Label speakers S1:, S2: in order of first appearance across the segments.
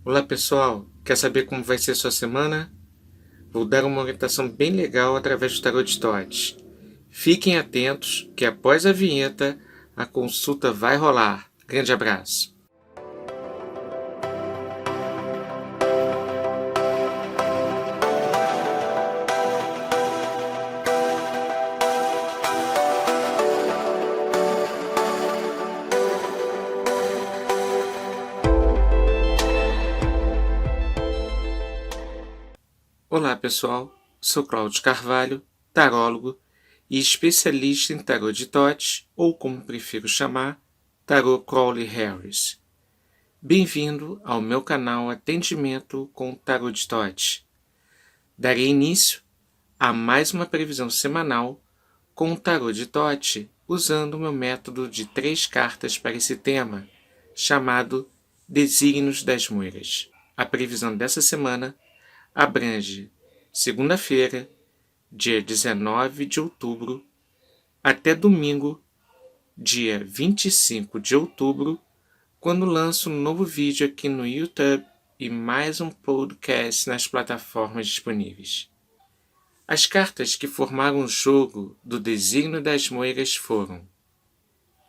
S1: Olá pessoal, quer saber como vai ser sua semana? Vou dar uma orientação bem legal através do Tarot de Totes. Fiquem atentos que após a vinheta a consulta vai rolar. Grande abraço! Olá pessoal, sou Cláudio Carvalho, tarólogo e especialista em Tarot de Totes, ou como prefiro chamar, Tarot Crowley Harris. Bem-vindo ao meu canal Atendimento com Tarot de Totes. Darei início a mais uma previsão semanal com o Tarot de Tote usando o meu método de 3 cartas para esse tema, chamado Desígnios das Moiras. A previsão dessa semana abrange segunda-feira, dia 19 de outubro, até domingo, dia 25 de outubro, quando lanço um novo vídeo aqui no YouTube e mais um podcast nas plataformas disponíveis. As cartas que formaram o jogo do Desígnio das Moiras foram,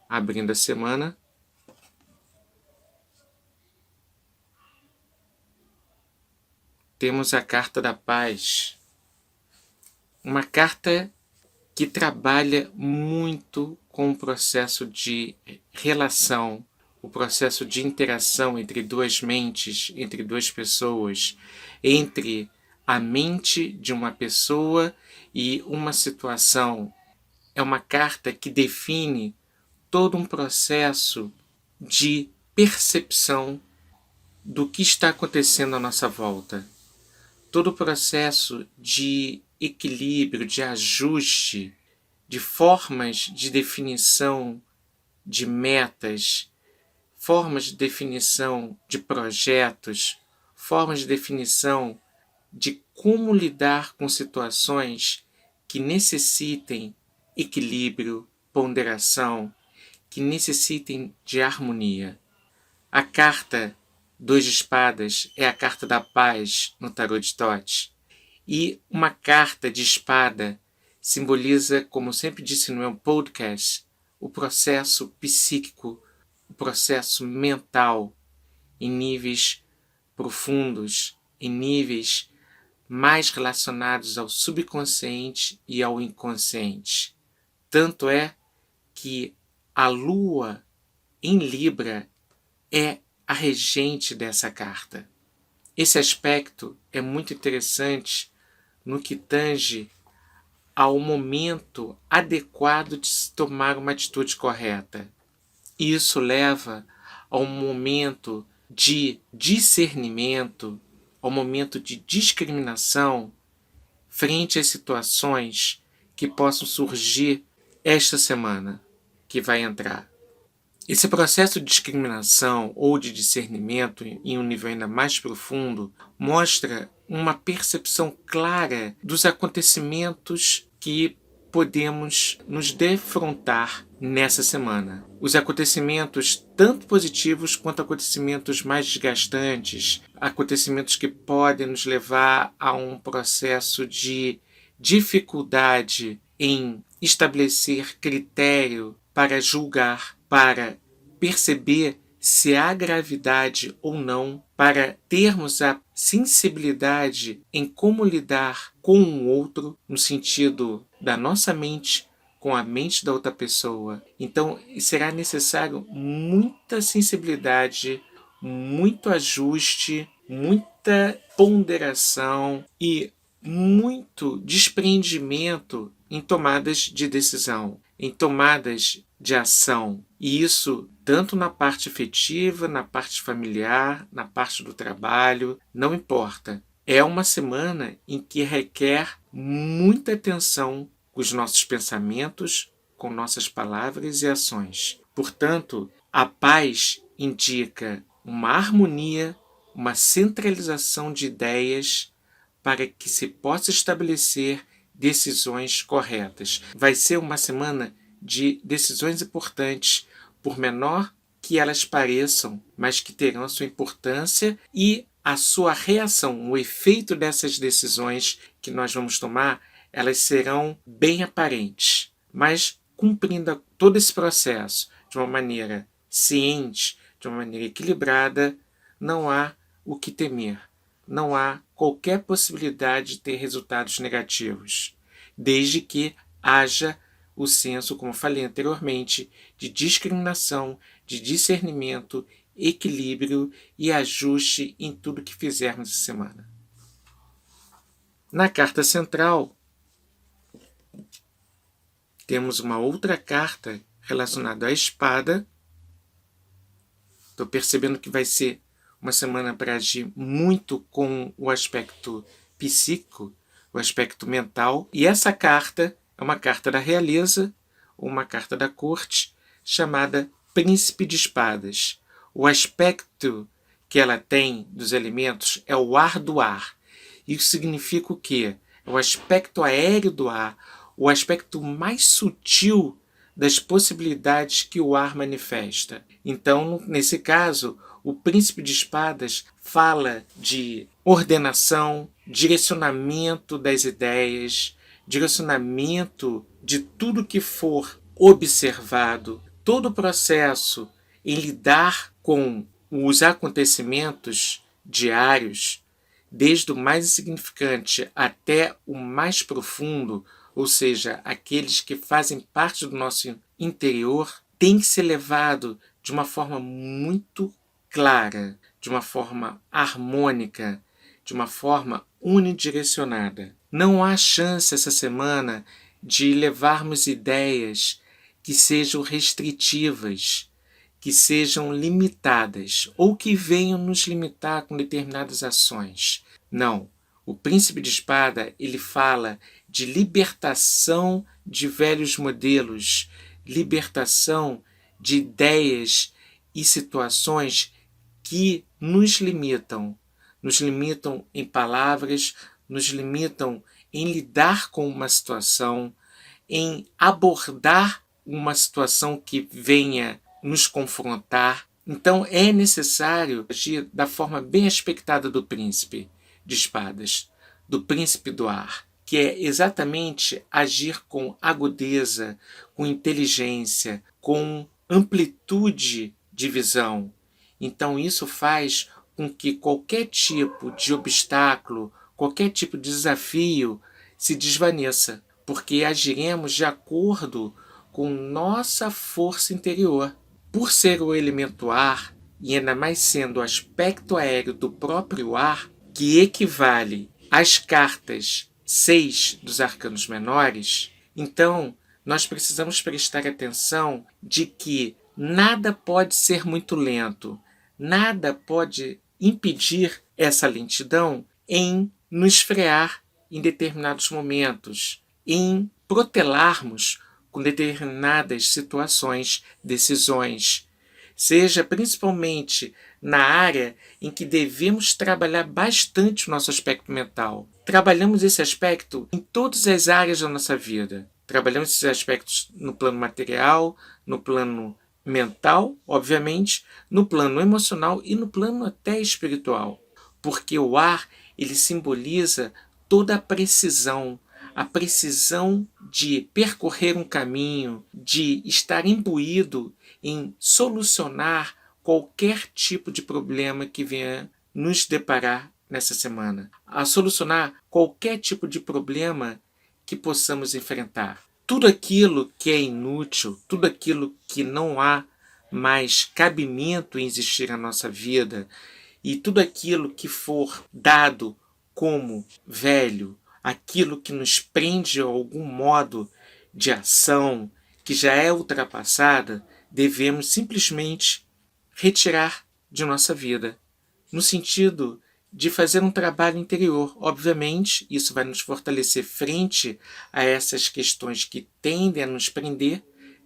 S1: abrindo a semana, temos a Carta da Paz, uma carta que trabalha muito com o processo de relação, o processo de interação entre duas mentes, entre duas pessoas, entre a mente de uma pessoa e uma situação. É uma carta que define todo um processo de percepção do que está acontecendo à nossa volta. Todo o processo de equilíbrio, de ajuste, de formas de definição de metas, formas de definição de projetos, formas de definição de como lidar com situações que necessitem equilíbrio, ponderação, que necessitem de harmonia. A carta 2 de espadas é a carta da paz no Tarot de Totes. E uma carta de espada simboliza, como sempre disse no meu podcast, o processo psíquico, o processo mental em níveis profundos, em níveis mais relacionados ao subconsciente e ao inconsciente. Tanto é que a Lua em Libra é a regente dessa carta. Esse aspecto é muito interessante no que tange ao momento adequado de se tomar uma atitude correta. Isso leva ao momento de discernimento, ao momento de discriminação frente às situações que possam surgir esta semana que vai entrar. Esse processo de discriminação ou de discernimento em um nível ainda mais profundo mostra uma percepção clara dos acontecimentos que podemos nos defrontar nessa semana. Os acontecimentos tanto positivos quanto acontecimentos mais desgastantes, acontecimentos que podem nos levar a um processo de dificuldade em estabelecer critério para julgar, para perceber se há gravidade ou não, para termos a sensibilidade em como lidar com o outro, no sentido da nossa mente com a mente da outra pessoa. Então, será necessário muita sensibilidade, muito ajuste, muita ponderação e muito desprendimento em tomadas de decisão, em tomadas de ação. E isso tanto na parte afetiva, na parte familiar, na parte do trabalho, não importa. É uma semana em que requer muita atenção com os nossos pensamentos, com nossas palavras e ações. Portanto, a paz indica uma harmonia, uma centralização de ideias para que se possa estabelecer decisões corretas. Vai ser uma semana de decisões importantes, por menor que elas pareçam, mas que terão a sua importância e a sua reação, o efeito dessas decisões que nós vamos tomar, elas serão bem aparentes, mas cumprindo todo esse processo de uma maneira ciente, de uma maneira equilibrada, não há o que temer. Não há qualquer possibilidade de ter resultados negativos, desde que haja o senso, como falei anteriormente, de discriminação, de discernimento, equilíbrio e ajuste em tudo que fizermos essa semana. Na carta central, temos uma outra carta relacionada à espada. Estou percebendo que vai ser uma semana para agir muito com o aspecto psíquico, o aspecto mental. E essa carta é uma carta da realeza, uma carta da corte, chamada Príncipe de Espadas. O aspecto que ela tem dos elementos é o ar do ar. Isso significa o quê? É o aspecto aéreo do ar, o aspecto mais sutil das possibilidades que o ar manifesta. Então, nesse caso, o Príncipe de Espadas fala de ordenação, direcionamento das ideias, direcionamento de tudo que for observado, todo o processo em lidar com os acontecimentos diários, desde o mais insignificante até o mais profundo, ou seja, aqueles que fazem parte do nosso interior, tem que ser levado de uma forma muito clara, de uma forma harmônica, de uma forma unidirecionada. Não há chance essa semana de levarmos ideias que sejam restritivas, que sejam limitadas ou que venham nos limitar com determinadas ações. Não. O Príncipe de Espada, ele fala de libertação de velhos modelos, libertação de ideias e situações que nos limitam em palavras, nos limitam em lidar com uma situação, em abordar uma situação que venha nos confrontar. Então é necessário agir da forma bem aspectada do Príncipe de Espadas, do Príncipe do Ar, que é exatamente agir com agudeza, com inteligência, com amplitude de visão. Então isso faz com que qualquer tipo de obstáculo, qualquer tipo de desafio se desvaneça, porque agiremos de acordo com nossa força interior. Por ser o elemento ar, e ainda mais sendo o aspecto aéreo do próprio ar, que equivale às cartas 6 dos arcanos menores, então nós precisamos prestar atenção de que nada pode ser muito lento, nada pode impedir essa lentidão em nos frear em determinados momentos, em protelarmos com determinadas situações, decisões, seja principalmente na área em que devemos trabalhar bastante o nosso aspecto mental. Trabalhamos esse aspecto em todas as áreas da nossa vida. Trabalhamos esses aspectos no plano material, no plano mental, obviamente, no plano emocional e no plano até espiritual. Porque o ar, ele simboliza toda a precisão de percorrer um caminho, de estar imbuído em solucionar qualquer tipo de problema que venha nos deparar nessa semana, a solucionar qualquer tipo de problema que possamos enfrentar. Tudo aquilo que é inútil, tudo aquilo que não há mais cabimento em existir na nossa vida e tudo aquilo que for dado como velho, aquilo que nos prende a algum modo de ação que já é ultrapassada, devemos simplesmente retirar de nossa vida, no sentido de fazer um trabalho interior. Obviamente, isso vai nos fortalecer frente a essas questões que tendem a nos prender,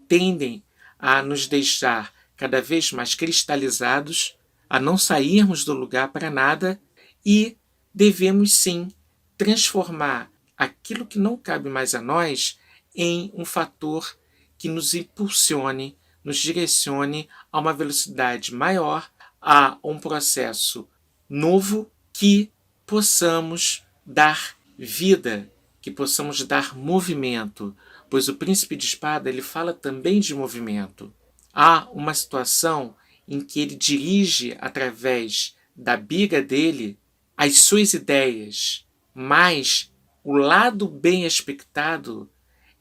S1: tendem a nos deixar cada vez mais cristalizados, a não sairmos do lugar para nada e devemos sim transformar aquilo que não cabe mais a nós em um fator que nos impulsione, nos direcione a uma velocidade maior, a um processo novo que possamos dar vida, que possamos dar movimento, pois o príncipe de espada ele fala também de movimento. Há uma situação em que ele dirige através da biga dele as suas ideias, mas o lado bem aspectado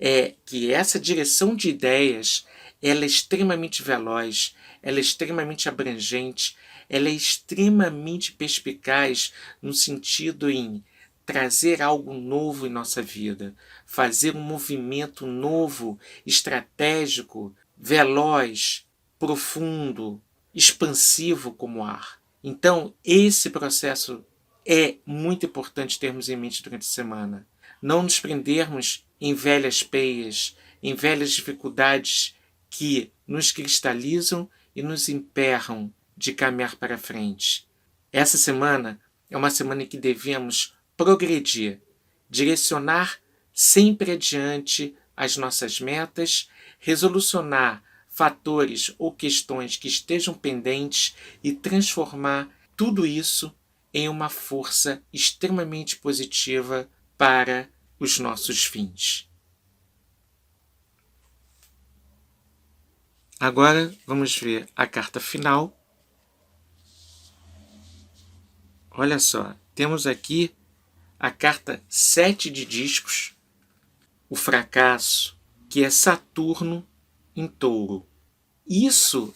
S1: é que essa direção de ideias ela é extremamente veloz, ela é extremamente abrangente, ela é extremamente perspicaz no sentido em trazer algo novo em nossa vida, fazer um movimento novo, estratégico, veloz, profundo, expansivo como o ar. Então, esse processo é muito importante termos em mente durante a semana. Não nos prendermos em velhas peias, em velhas dificuldades que nos cristalizam e nos emperram de caminhar para frente. Essa semana é uma semana em que devemos progredir, direcionar sempre adiante as nossas metas, resolucionar fatores ou questões que estejam pendentes e transformar tudo isso em uma força extremamente positiva para os nossos fins. Agora vamos ver a carta final. Olha só, temos aqui a carta 7 de discos, o fracasso, que é Saturno em Touro. Isso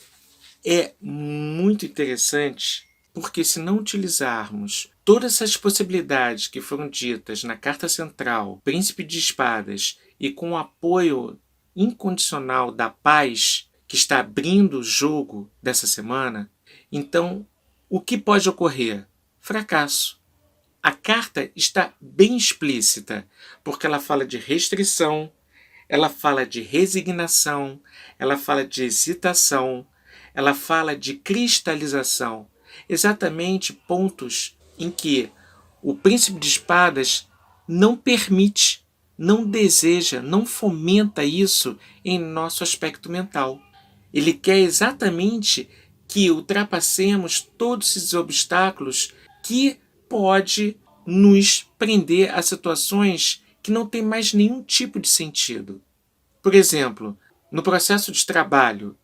S1: é muito interessante, porque se não utilizarmos todas essas possibilidades que foram ditas na carta central, Príncipe de Espadas, e com o apoio incondicional da paz, que está abrindo o jogo dessa semana, então o que pode ocorrer? Fracasso. A carta está bem explícita, porque ela fala de restrição, ela fala de resignação, ela fala de hesitação, ela fala de cristalização. Exatamente pontos em que o príncipe de espadas não permite, não deseja, não fomenta isso em nosso aspecto mental. Ele quer exatamente que ultrapassemos todos esses obstáculos que pode nos prender a situações que não têm mais nenhum tipo de sentido. Por exemplo, no processo de trabalho,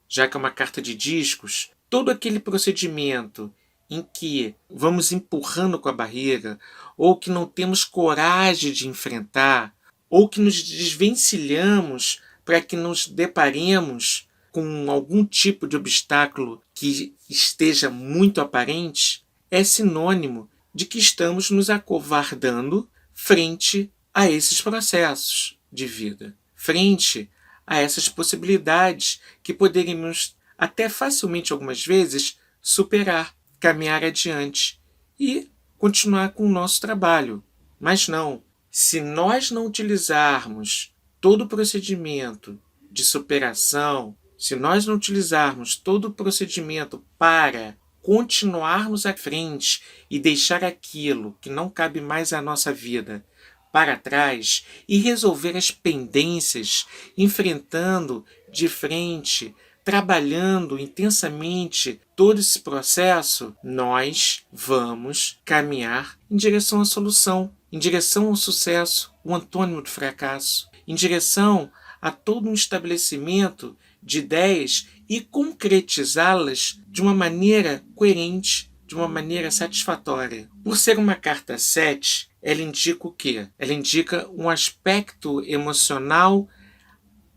S1: já que é uma carta de discos, todo aquele procedimento em que vamos empurrando com a barriga, ou que não temos coragem de enfrentar, ou que nos desvencilhamos para que nos deparemos com algum tipo de obstáculo que esteja muito aparente, é sinônimo de que estamos nos acovardando frente a esses processos de vida, frente a essas possibilidades que poderíamos até facilmente algumas vezes superar, caminhar adiante e continuar com o nosso trabalho. Mas não, se nós não utilizarmos todo o procedimento de superação, se nós não utilizarmos todo o procedimento para continuarmos à frente e deixar aquilo que não cabe mais à nossa vida para trás e resolver as pendências, enfrentando de frente, trabalhando intensamente todo esse processo, nós vamos caminhar em direção à solução, em direção ao sucesso, o antônimo do fracasso, em direção a todo um estabelecimento de ideias e concretizá-las de uma maneira coerente, de uma maneira satisfatória. Por ser uma carta 7, ela indica o quê? Ela indica um aspecto emocional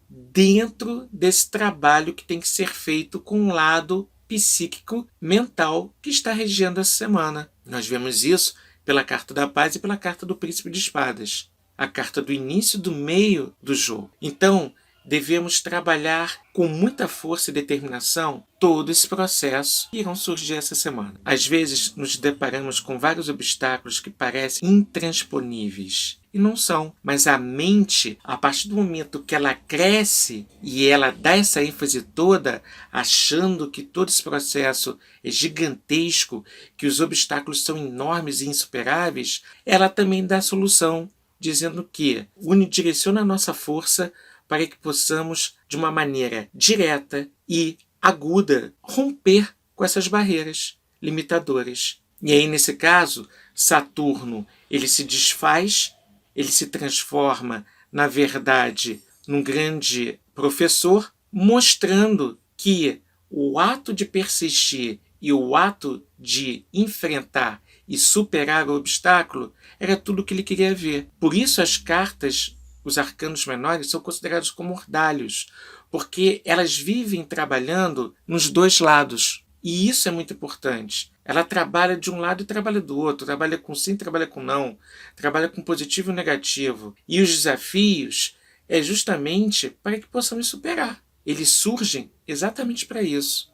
S1: dentro desse trabalho que tem que ser feito com o lado psíquico, mental que está regendo essa semana. Nós vemos isso pela carta da paz e pela carta do príncipe de espadas. A carta do início e do meio do jogo. Então, devemos trabalhar com muita força e determinação todo esse processo que irão surgir essa semana. Às vezes nos deparamos com vários obstáculos que parecem intransponíveis. E não são, mas a mente, a partir do momento que ela cresce e ela dá essa ênfase toda, achando que todo esse processo é gigantesco, que os obstáculos são enormes e insuperáveis, ela também dá a solução, dizendo que unidireciona a nossa força para que possamos, de uma maneira direta e aguda, romper com essas barreiras limitadoras. E aí, nesse caso, Saturno ele se desfaz, ele se transforma, na verdade, num grande professor, mostrando que o ato de persistir e o ato de enfrentar e superar o obstáculo era tudo o que ele queria ver. Por isso as cartas, os arcanos menores, são considerados como ordalhos, porque elas vivem trabalhando nos dois lados. E isso é muito importante. Ela trabalha de um lado e trabalha do outro, trabalha com sim, trabalha com não, trabalha com positivo e negativo. E os desafios é justamente para que possamos superar. Eles surgem exatamente para isso.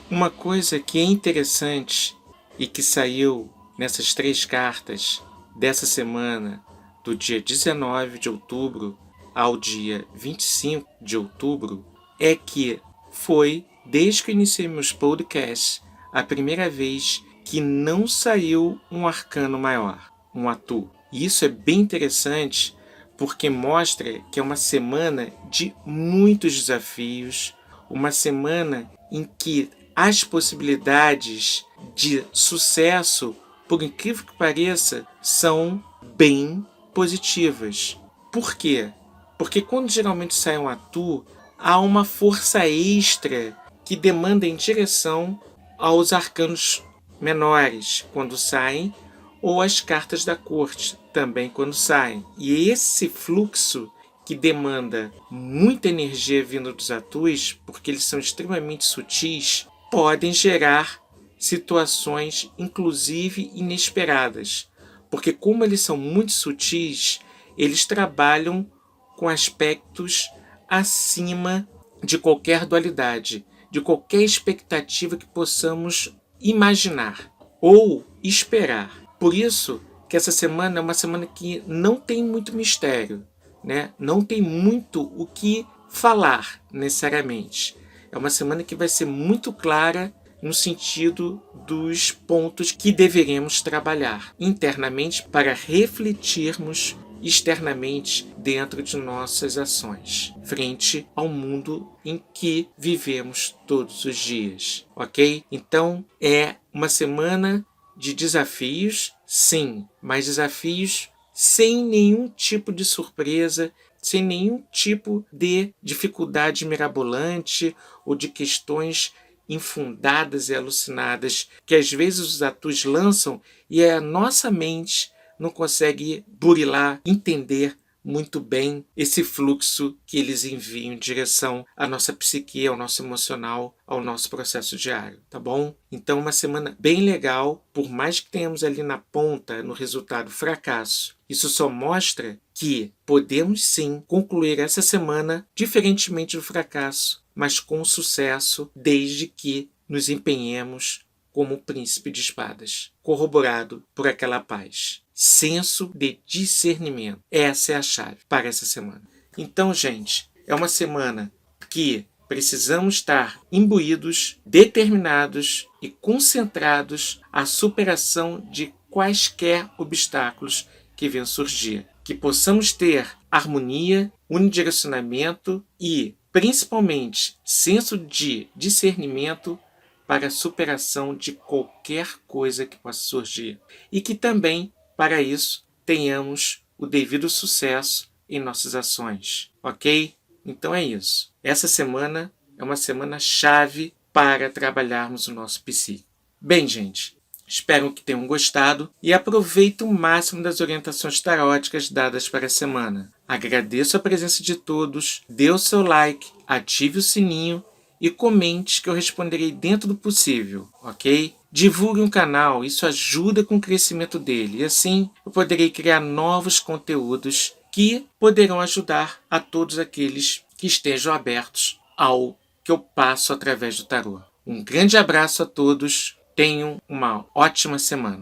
S1: Uma coisa que é interessante e que saiu nessas 3 cartas dessa semana, do dia 19 de outubro ao dia 25 de outubro, é que foi, desde que iniciei meus podcasts, a primeira vez que não saiu um arcano maior, um atu. E isso é bem interessante porque mostra que é uma semana de muitos desafios, uma semana em que as possibilidades de sucesso, por incrível que pareça, são bem positivas. Por quê? Porque quando geralmente sai um atu, há uma força extra que demanda em direção aos arcanos menores quando saem, ou as cartas da corte também quando saem. E esse fluxo que demanda muita energia vindo dos atus, porque eles são extremamente sutis, podem gerar situações inclusive inesperadas. Porque como eles são muito sutis, eles trabalham com aspectos acima de qualquer dualidade, de qualquer expectativa que possamos imaginar ou esperar. Por isso que essa semana é uma semana que não tem muito mistério, né? Não tem muito o que falar necessariamente. É uma semana que vai ser muito clara no sentido dos pontos que deveremos trabalhar internamente para refletirmos externamente dentro de nossas ações, frente ao mundo em que vivemos todos os dias, ok? Então, é uma semana de desafios, sim, mas desafios sem nenhum tipo de surpresa, sem nenhum tipo de dificuldade mirabolante ou de questões infundadas e alucinadas que às vezes os atus lançam e a nossa mente não consegue burilar, entender muito bem esse fluxo que eles enviam em direção à nossa psique, ao nosso emocional, ao nosso processo diário, tá bom? Então uma semana bem legal, por mais que tenhamos ali na ponta, no resultado, fracasso. Isso só mostra que podemos sim concluir essa semana diferentemente do fracasso, mas com sucesso, desde que nos empenhemos como o príncipe de espadas, corroborado por aquela paz. Senso de discernimento. Essa é a chave para essa semana. Então, gente, é uma semana que precisamos estar imbuídos, determinados e concentrados à superação de quaisquer obstáculos que venham surgir. Que possamos ter harmonia, unidirecionamento e, principalmente, senso de discernimento para a superação de qualquer coisa que possa surgir. E que também, para isso, tenhamos o devido sucesso em nossas ações, ok? Então é isso. Essa semana é uma semana chave para trabalharmos o nosso psique. Bem, gente, espero que tenham gostado e aproveitem o máximo das orientações taróticas dadas para a semana. Agradeço a presença de todos, dê o seu like, ative o sininho e comente que eu responderei dentro do possível, ok? Divulgue um canal, isso ajuda com o crescimento dele e assim eu poderei criar novos conteúdos que poderão ajudar a todos aqueles que estejam abertos ao que eu passo através do tarô. Um grande abraço a todos, tenham uma ótima semana.